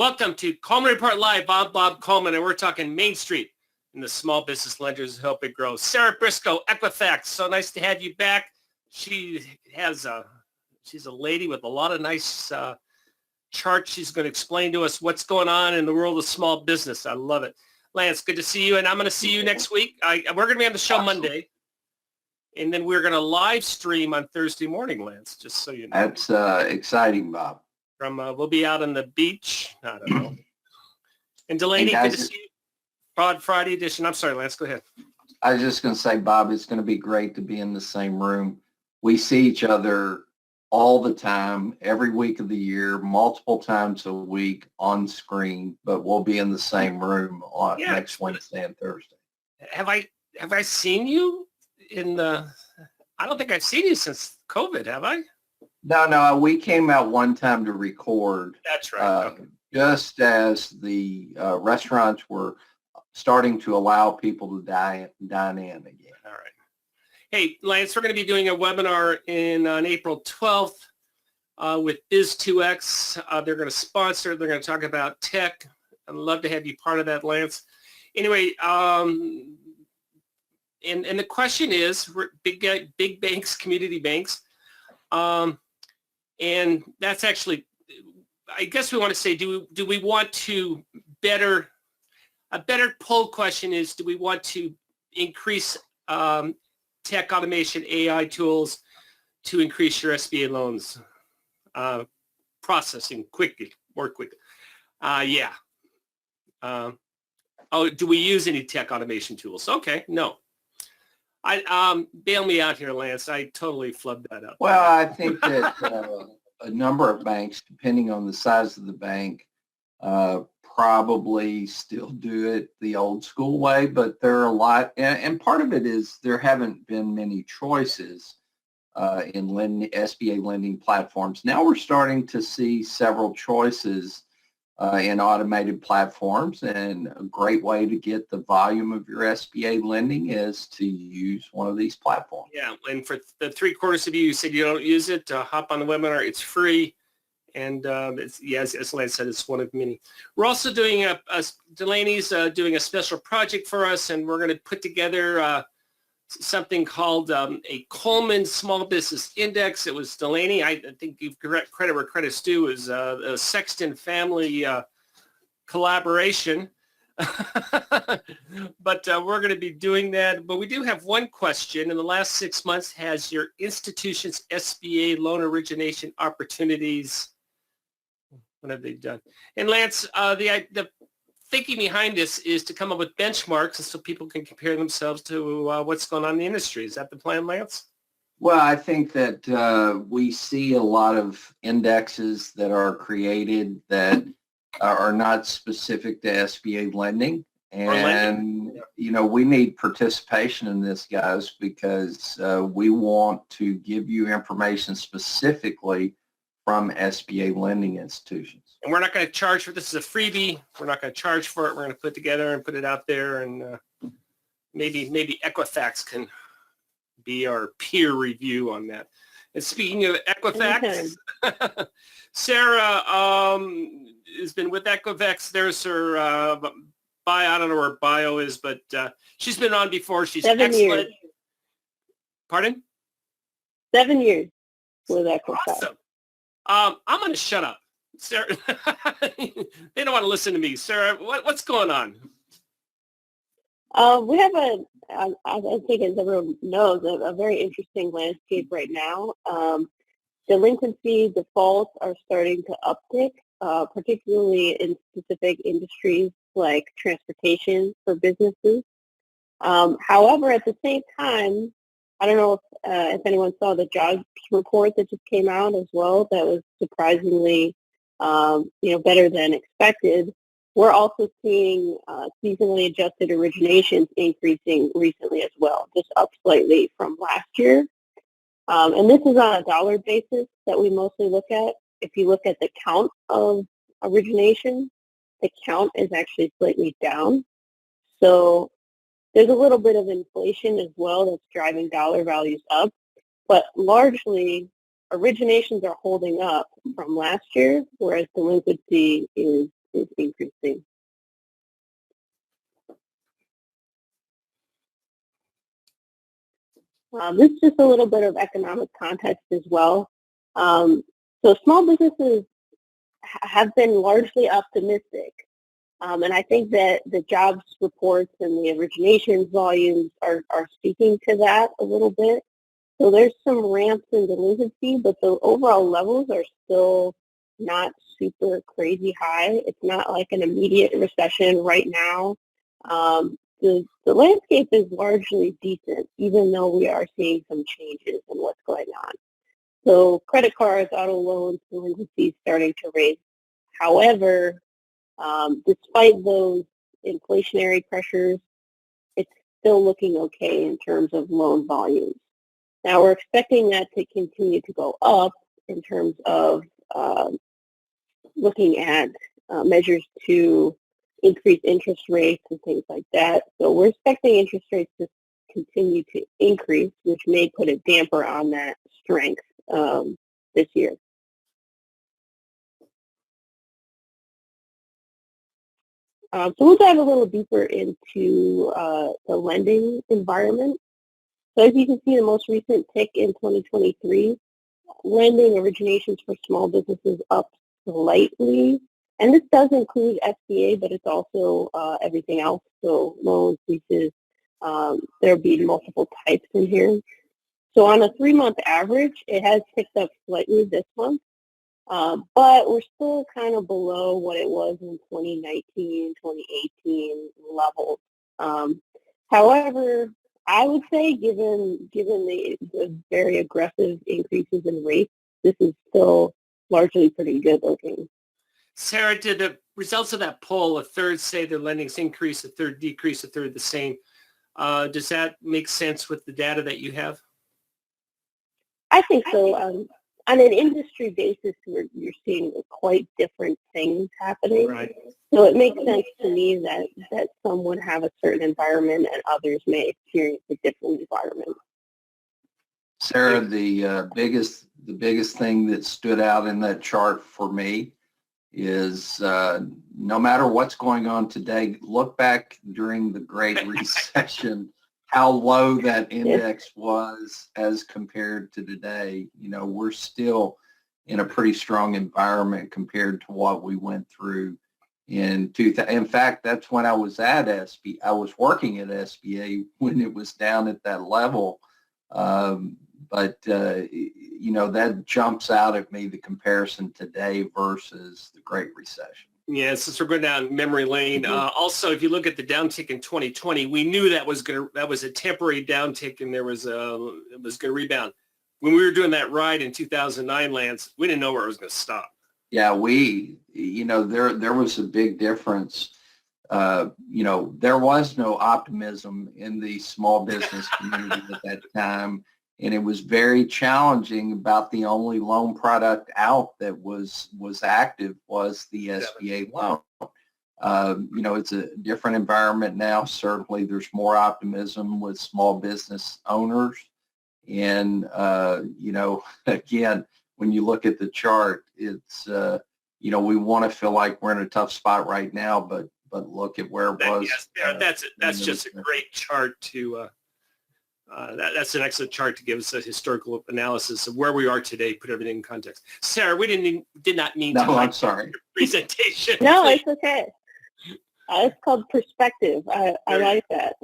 Welcome to Coleman Report Live. Bob Coleman, and we're talking Main Street and the small business lenders who help it grow. Sarah Briscoe, Equifax. So nice to have you back. She's a lady with a lot of nice charts. She's going to explain to us what's going on in the world of small business. I love it. Lance, good to see you, and I'm going to see you next week. We're going to be on the show Monday, and then we're going to live stream on Thursday morning, Lance, just so you know. That's exciting, Bob. We'll be out on the beach. I don't know. And Delaney, good to see you. Broad Friday edition. I'm sorry, Lance, go ahead. I was just going to say, Bob, it's going to be great to be in the same room. We see each other all the time, every week of the year, multiple times a week on screen, but we'll be in the same room on next Wednesday and Thursday. Have I seen you I don't think I've seen you since COVID, have I? No, we came out one time to record. That's right. Okay. Just as the restaurants were starting to allow people to dine in again. All right. Hey, Lance, we're going to be doing a webinar on April 12th with Biz2X. They're going to sponsor. They're going to talk about tech. I'd love to have you part of that, Lance. Anyway, and the question is, big banks, community banks, and that's actually, I guess we want to say, do we want to a better poll question is, do we want to increase tech automation, AI tools to increase your SBA loans processing more quickly? Yeah. Do we use any tech automation tools? Okay, no. Bail me out here, Lance. I totally flubbed that up. Well, I think that a number of banks, depending on the size of the bank, probably still do it the old school way, but there are a lot, and part of it is there haven't been many choices in SBA lending platforms. Now we're starting to see several choices in automated platforms, and a great way to get the volume of your SBA lending is to use one of these platforms. Yeah, and for the 3/4 of you who said you don't use it, hop on the webinar. It's free, and as Lance said, it's one of many. We're also doing Delaney's doing a special project for us, and we're going to put together something called a Coleman Small Business Index. It was Delaney. I think you credit where credit's due, is a Sexton family collaboration. But we're going to be doing that. But we do have one question. In the last 6 months, has your institution's SBA loan origination opportunities, what have they done? And Lance, the thinking behind this is to come up with benchmarks so people can compare themselves to what's going on in the industry. Is that the plan, Lance? Well, I think that we see a lot of indexes that are created that are not specific to SBA lending. And, we need participation in this, guys, because we want to give you information specifically from SBA lending institutions. And we're not going to charge for this. Is a freebie. We're not going to charge for it. We're going to put together and put it out there, and maybe Equifax can be our peer review on that. And speaking of Equifax, Sarah has been with Equifax. There's her bio. I don't know where her bio is, but she's been on before. She's 7 excellent. years. Pardon? 7 years with Equifax. Awesome. I'm going to shut up. Sarah, they don't want to listen to me. Sarah, what's going on? We have I think as everyone knows, a very interesting landscape right now. Delinquency defaults are starting to uptick, particularly in specific industries like transportation for businesses. However, at the same time, I don't know if anyone saw the jobs report that just came out as well. That was surprisingly, better than expected. We're also seeing seasonally adjusted originations increasing recently as well, just up slightly from last year. And this is on a dollar basis that we mostly look at. If you look at the count of origination, the count is actually slightly down. So there's a little bit of inflation as well that's driving dollar values up. But largely, originations are holding up from last year, whereas delinquency is is increasing. This is just a little bit of economic context as well. So small businesses have been largely optimistic. And I think that the jobs reports and the originations volumes are speaking to that a little bit. So there's some ramps in delinquency, but the overall levels are still not super crazy high. It's not like an immediate recession right now. The landscape is largely decent, even though we are seeing some changes in what's going on. So credit cards, auto loans, delinquencies starting to raise. However, despite those inflationary pressures, it's still looking okay in terms of loan volumes. Now we're expecting that to continue to go up in terms of looking at measures to increase interest rates and things like that. So we're expecting interest rates to continue to increase, which may put a damper on that strength this year. So we'll dive a little deeper into the lending environment. So as you can see, the most recent tick in 2023, lending originations for small businesses up slightly. And this does include SBA, but it's also everything else. So loans, leases, there'll be multiple types in here. So on a 3-month average, it has picked up slightly this month. But we're still kind of below what it was in 2019, 2018 levels. However, I would say given the very aggressive increases in rates, this is still largely pretty good looking. Sarah, did the results of that poll, a third say their lending's increased, a third decreased, a third the same? Does that make sense with the data that you have? I think so. On an industry basis, you're seeing quite different things happening. Right. So it makes sense to me that some would have a certain environment and others may experience a different environment. Sarah, the biggest thing that stood out in that chart for me is no matter what's going on today, look back during the Great Recession, how low that index was as compared to today. You know, we're still in a pretty strong environment compared to what we went through in 2000. In fact, that's when I was at SBA. I was working at SBA when it was down at that level. But you know, that jumps out at me, the comparison today versus the Great Recession. Yeah, since we're going down memory lane, also, if you look at the downtick in 2020, we knew that was a temporary downtick, and it was going to rebound. When we were doing that ride in 2009, Lance, we didn't know where it was going to stop. Yeah, you know, there was a big difference. You know, there was no optimism in the small business community at that time. And it was very challenging. About the only loan product out that was active was the SBA loan. You know, it's a different environment now. Certainly there's more optimism with small business owners. And, you know, again, when you look at the chart, it's, you know, we want to feel like we're in a tough spot right now, but look at where it was. Yes, that's just a great chart to that's an excellent chart to give us a historical analysis of where we are today, put everything in context. Sarah, we did not mean to. No, I'm sorry. Your presentation. No, it's okay. It's called perspective. I like that.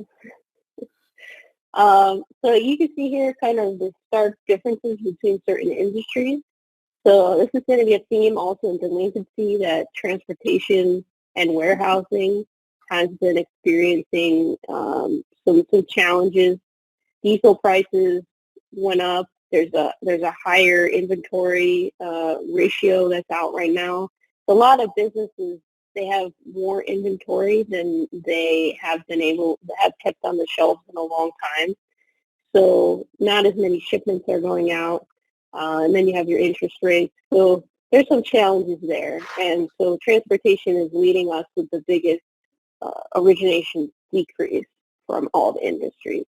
So you can see here kind of the stark differences between certain industries. So this is going to be a theme also in delinquency, that transportation and warehousing has been experiencing some challenges. Diesel prices went up. There's a higher inventory ratio that's out right now. A lot of businesses, they have more inventory than they have kept on the shelves in a long time. So not as many shipments are going out. And then you have your interest rates. So there's some challenges there. And so transportation is leading us with the biggest origination decrease from all the industries.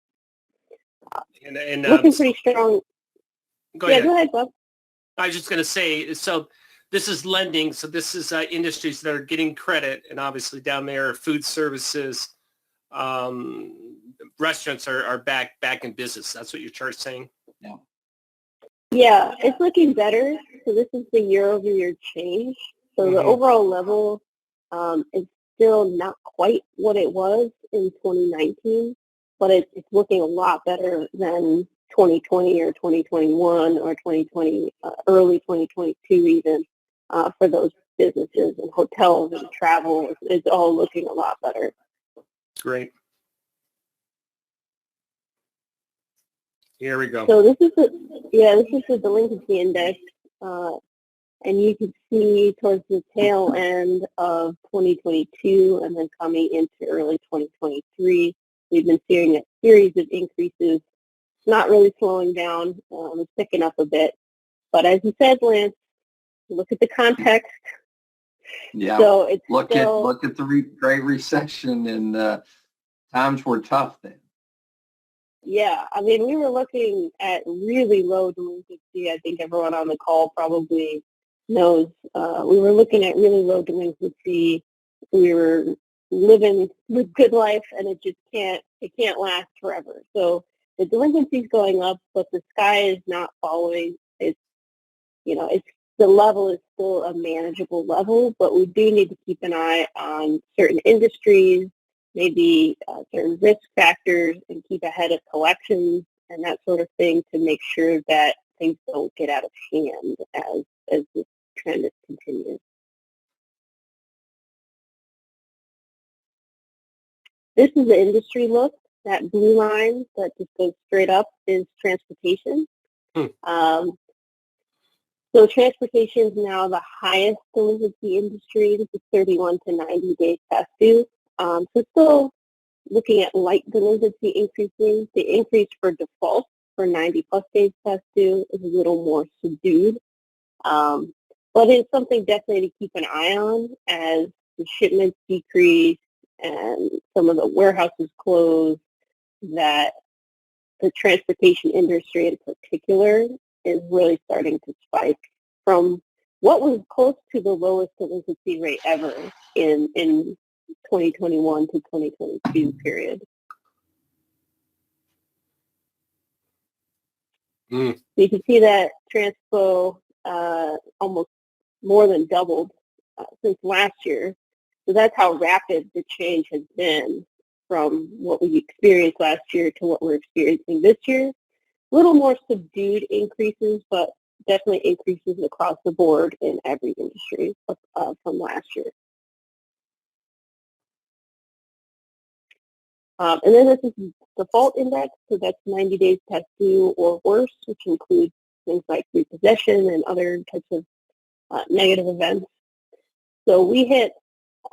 And looking pretty strong. Go ahead. Go ahead, Bob. I was just going to say, so this is lending. So this is industries that are getting credit. And obviously down there, food services, restaurants are back in business. That's what your chart's saying? Yeah. Yeah, it's looking better. So this is the year-over-year change. So the overall level is still not quite what it was in 2019, but it's looking a lot better than 2020 or 2021 or 2020, early 2022 even, for those businesses and hotels and travel. It's all looking a lot better. Great. Here we go. So this is the delinquency index, and you can see towards the tail end of 2022 and then coming into early 2023, we've been seeing a series of increases, not really slowing down, it's picking up a bit. But as you said, Lance, look at the context. Yeah. So it's look at the Great Recession, and times were tough then. Yeah, I mean, we were looking at really low delinquency. I think everyone on the call probably knows. We were looking at really low delinquency. We were living the good life, and it can't last forever. So the delinquency is going up, but the sky is not following. The level is still a manageable level, but we do need to keep an eye on certain industries, maybe certain risk factors, and keep ahead of collections and that sort of thing to make sure that things don't get out of hand as this trend continues. This is the industry look. That blue line that just goes straight up is transportation. So transportation is now the highest delinquency industry. This is 31 to 90 days past due. So still looking at light delinquency increasing. The increase for default for 90 plus days past due is a little more subdued. But it's something definitely to keep an eye on as the shipments decrease and some of the warehouses close, that the transportation industry in particular is really starting to spike from what was close to the lowest delinquency rate ever in 2021 to 2022 period. So you can see that transpo almost more than doubled since last year. So that's how rapid the change has been from what we experienced last year to what we're experiencing this year. A little more subdued increases, but definitely increases across the board in every industry from last year. And then this is default index, so that's 90 days past due or worse, which includes things like repossession and other types of negative events. So we hit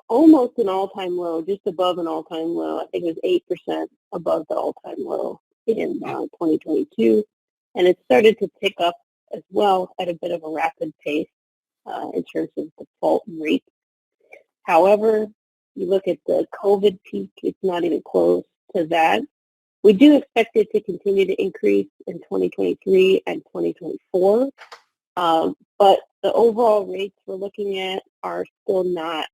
almost an all-time low, just above an all-time low. I think it was 8% above the all-time low in 2022. And it started to pick up as well at a bit of a rapid pace in terms of default rate. However, you look at the COVID peak, it's not even close to that. We do expect it to continue to increase in 2023 and 2024. But the overall rates we're looking at are still not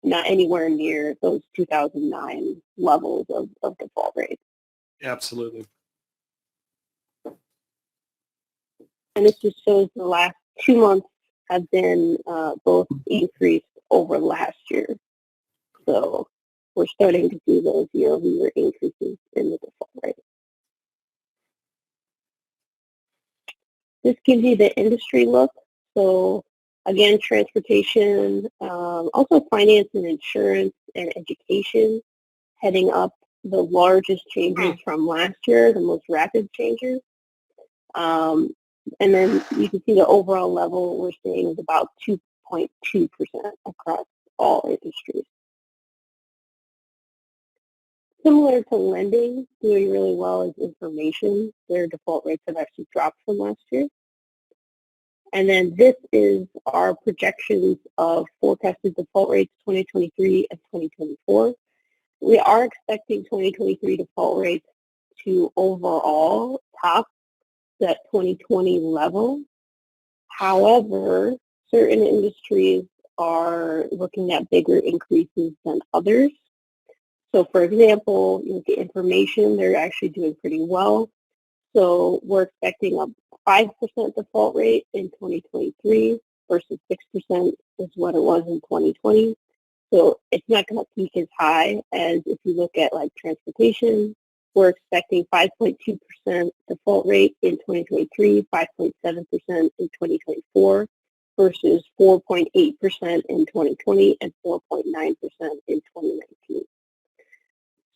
anywhere near those 2009 levels of default rates. Absolutely. And this just shows the last 2 months have been both increased over last year. So we're starting to see those year-over-year increases in the default rate. This gives you the industry look. So again, transportation, also finance and insurance and education heading up the largest changes from last year, the most rapid changes. And then you can see the overall level we're seeing is about 2.2% across all industries. Similar to lending, doing really well is information. Their default rates have actually dropped from last year. And then this is our projections of forecasted default rates 2023 and 2024. We are expecting 2023 default rates to overall top that 2020 level. However, certain industries are looking at bigger increases than others. So for example, you look at information, they're actually doing pretty well. So we're expecting a 5% default rate in 2023 versus 6% is what it was in 2020. So it's not going to peak as high as if you look at like transportation. We're expecting 5.2% default rate in 2023, 5.7% in 2024 versus 4.8% in 2020 and 4.9% in 2019.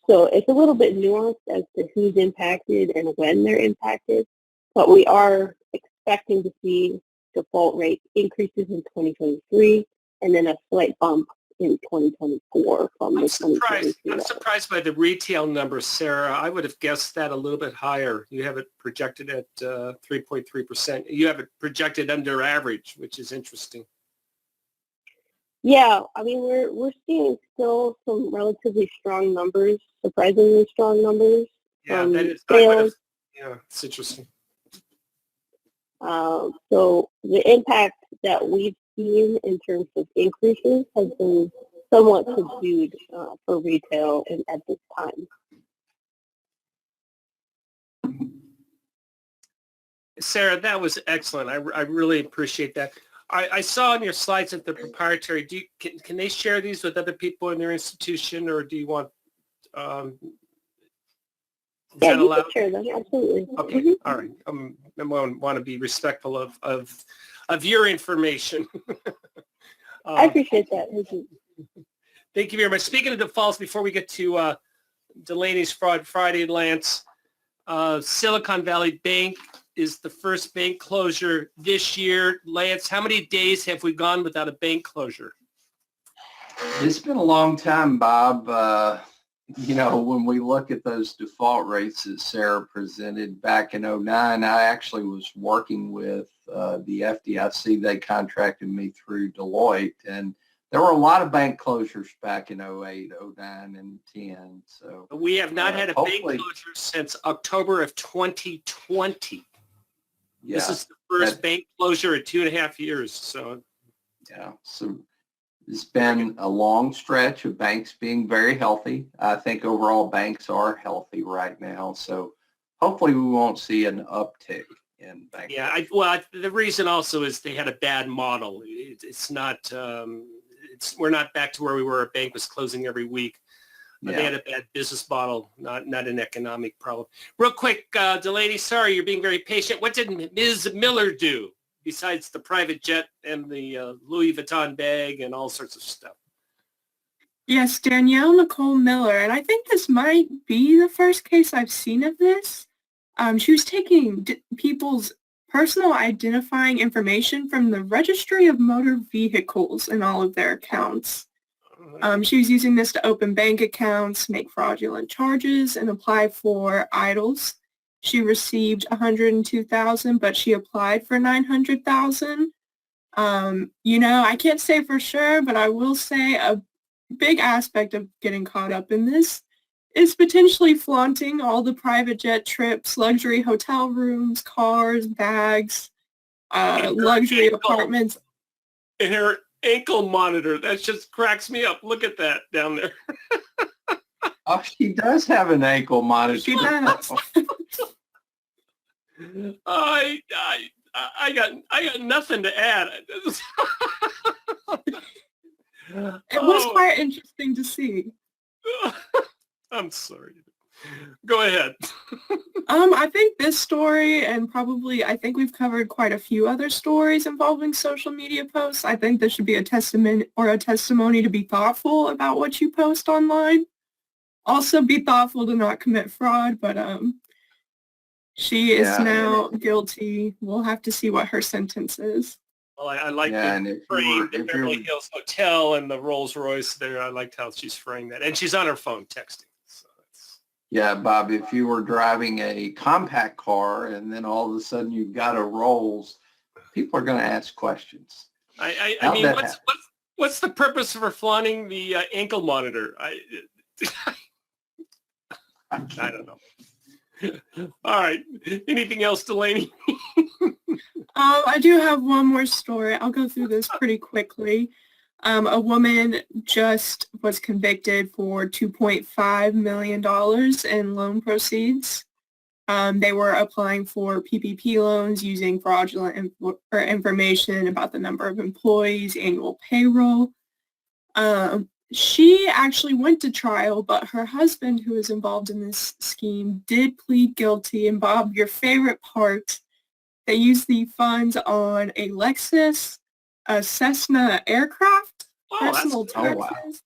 So it's a little bit nuanced as to who's impacted and when they're impacted, but we are expecting to see default rate increases in 2023 and then a slight bump in 2024 from the 2023 I'm surprised by the retail numbers, Sarah. I would have guessed that a little bit higher. You have it projected at 3.3%. You have it projected under average, which is interesting. Yeah, I mean, we're seeing still some relatively strong numbers, surprisingly strong numbers. Yeah, that is. Sales. Yeah, it's interesting. So the impact that we've seen in terms of increases has been somewhat subdued for retail at this time. Sarah, that was excellent. I really appreciate that. I saw on your slides that the proprietary. Can they share these with other people in their institution, or do you want? Yeah, you can share them, absolutely. Okay, mm-hmm. All right. I want to be respectful of your information. I appreciate that. Thank you very much. Speaking of defaults, before we get to Delaney's Fraud Friday, Lance, Silicon Valley Bank is the first bank closure this year. Lance, how many days have we gone without a bank closure? It's been a long time, Bob. You know, when we look at those default rates that Sarah presented back in 2009, I actually was working with the FDIC. They contracted me through Deloitte, and there were a lot of bank closures back in 2008, 2009, and 10. So we have not had a bank closure since October of 2020. Yeah, this is the first bank closure in 2.5 years. So yeah, so it's been a long stretch of banks being very healthy. I think overall banks are healthy right now. So hopefully we won't see an uptick in bank. Yeah, the reason also is they had a bad model. It's not. We're not back to where we were. A bank was closing every week. Yeah. They had a bad business model, not an economic problem. Real quick, Delaney, sorry, you're being very patient. What did Ms. Miller do besides the private jet and the Louis Vuitton bag and all sorts of stuff? Yes, Danielle Nicole Miller, and I think this might be the first case I've seen of this. She was taking people's personal identifying information from the Registry of Motor Vehicles in all of their accounts. She was using this to open bank accounts, make fraudulent charges, and apply for EIDLs. She received $102,000, but she applied for $900,000. You know, I can't say for sure, but I will say a big aspect of getting caught up in this is potentially flaunting all the private jet trips, luxury hotel rooms, cars, bags, luxury apartments. And her ankle monitor, that just cracks me up. Look at that down there. Oh, she does have an ankle monitor. She does. I got nothing to add. It was quite interesting to see. I'm sorry. Go ahead. I think this story, and probably I think we've covered quite a few other stories involving social media posts. I think this should be a testament or a testimony to be thoughtful about what you post online. Also be thoughtful to not commit fraud, but she is now guilty. We'll have to see what her sentence is. Well, I like the Beverly Hills Hotel and the Rolls Royce there. I liked how she's fraying that. And she's on her phone texting. So yeah, Bob, if you were driving a compact car and then all of a sudden you've got a Rolls, people are going to ask questions. I mean, what's the purpose for flaunting the ankle monitor? I don't know. All right. Anything else, Delaney? I do have one more story. I'll go through this pretty quickly. A woman just was convicted for $2.5 million in loan proceeds. They were applying for PPP loans using fraudulent information about the number of employees, annual payroll. She actually went to trial, but her husband, who was involved in this scheme, did plead guilty. And Bob, your favorite part, they used the funds on a Lexus, a Cessna aircraft, personal taxes,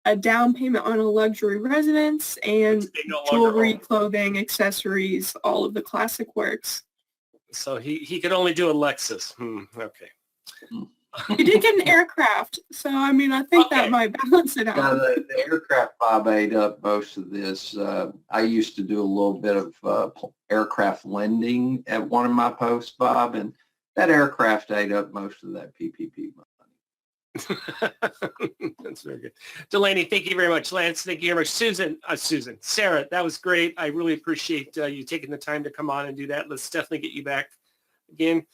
a down payment on a luxury residence, and jewelry, clothing, accessories, all of the classic works. So he could only do a Lexus. Okay. He did get an aircraft, so I mean, I think that might balance it out. Now, the aircraft, Bob, ate up most of this. I used to do a little bit of aircraft lending at one of my posts, Bob, and that aircraft ate up most of that PPP money. That's very good. Delaney, thank you very much. Lance, thank you very much. Susan, Sarah, that was great. I really appreciate you taking the time to come on and do that. Let's definitely get you back again.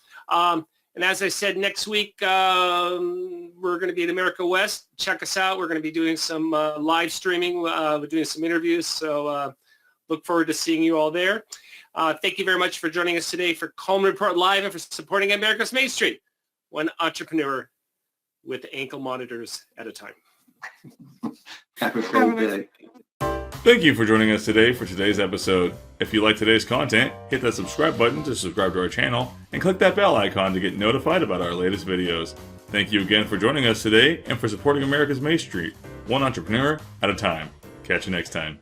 And as I said, next week, we're going to be at America West. Check us out. We're going to be doing some live streaming. We're doing some interviews. So look forward to seeing you all there. Thank you very much for joining us today for Coleman Report Live and for supporting America's Main Street, one entrepreneur with ankle monitors at a time. Have a great day. Thank you for joining us today for today's episode. If you like today's content, hit that subscribe button to subscribe to our channel and click that bell icon to get notified about our latest videos. Thank you again for joining us today and for supporting America's Main Street, one entrepreneur at a time. Catch you next time.